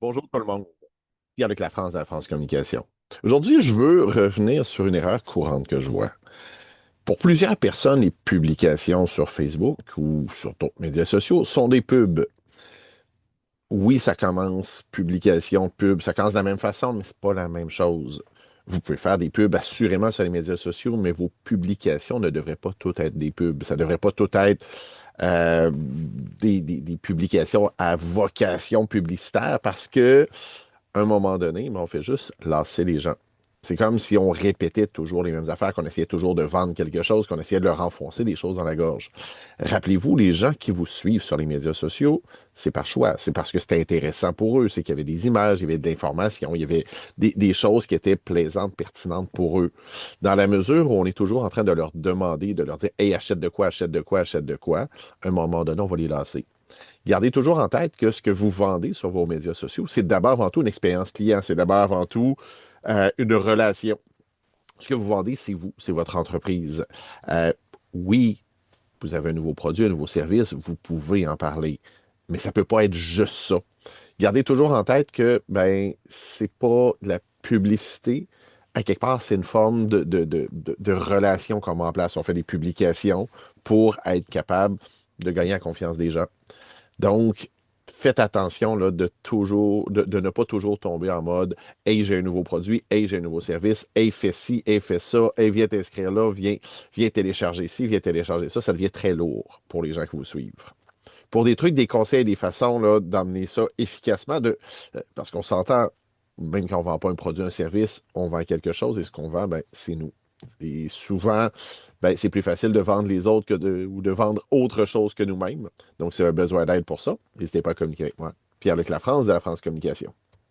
Bonjour tout le monde. Puis avec la France de la France Communication. Aujourd'hui, je veux revenir sur une erreur courante que je vois. Pour plusieurs personnes, les publications sur Facebook ou sur d'autres médias sociaux sont des pubs. Oui, ça commence publication, pub, ça commence de la même façon, mais c'est pas la même chose. Vous pouvez faire des pubs assurément sur les médias sociaux, mais vos publications ne devraient pas toutes être des pubs. Ça ne devrait pas tout être des publications à vocation publicitaire parce que à un moment donné, mais on fait juste lasser les gens. C'est comme si on répétait toujours les mêmes affaires, qu'on essayait toujours de vendre quelque chose, qu'on essayait de leur enfoncer des choses dans la gorge. Rappelez-vous, les gens qui vous suivent sur les médias sociaux, c'est par choix. C'est parce que c'était intéressant pour eux. C'est qu'il y avait des images, il y avait de l'information, il y avait des choses qui étaient plaisantes, pertinentes pour eux. Dans la mesure où on est toujours en train de leur demander, de leur dire, hey, achète de quoi, achète de quoi, achète de quoi, à un moment donné, on va les lasser. Gardez toujours en tête que ce que vous vendez sur vos médias sociaux, c'est d'abord avant tout une expérience client, c'est d'abord avant tout une relation. Ce que vous vendez, c'est vous, c'est votre entreprise. Euh, oui, vous avez un nouveau produit, un nouveau service, vous pouvez en parler, mais ça ne peut pas être juste ça. Gardez toujours en tête que ben c'est pas de la publicité. À quelque part, c'est une forme de relation qu'on met en place. On fait des publications pour être capable de gagner la confiance des gens. Donc, faites attention là, de ne pas toujours tomber en mode Hey, j'ai un nouveau produit, hey, j'ai un nouveau service, hey, fais ci, hey, fais ça, hey, viens t'inscrire là, viens télécharger ci, viens télécharger ça. Ça devient très lourd pour les gens qui vous suivent. Pour des trucs, des conseils, des façons là, d'emmener ça efficacement, parce qu'on s'entend, même quand on ne vend pas un produit, un service, on vend quelque chose et ce qu'on vend, ben, c'est nous. Et souvent, ben, c'est plus facile de vendre les autres ou de vendre autre chose que nous-mêmes. Donc, si vous avez besoin d'aide pour ça, n'hésitez pas à communiquer avec moi. Pierre-Luc Lafrance de la France Communication.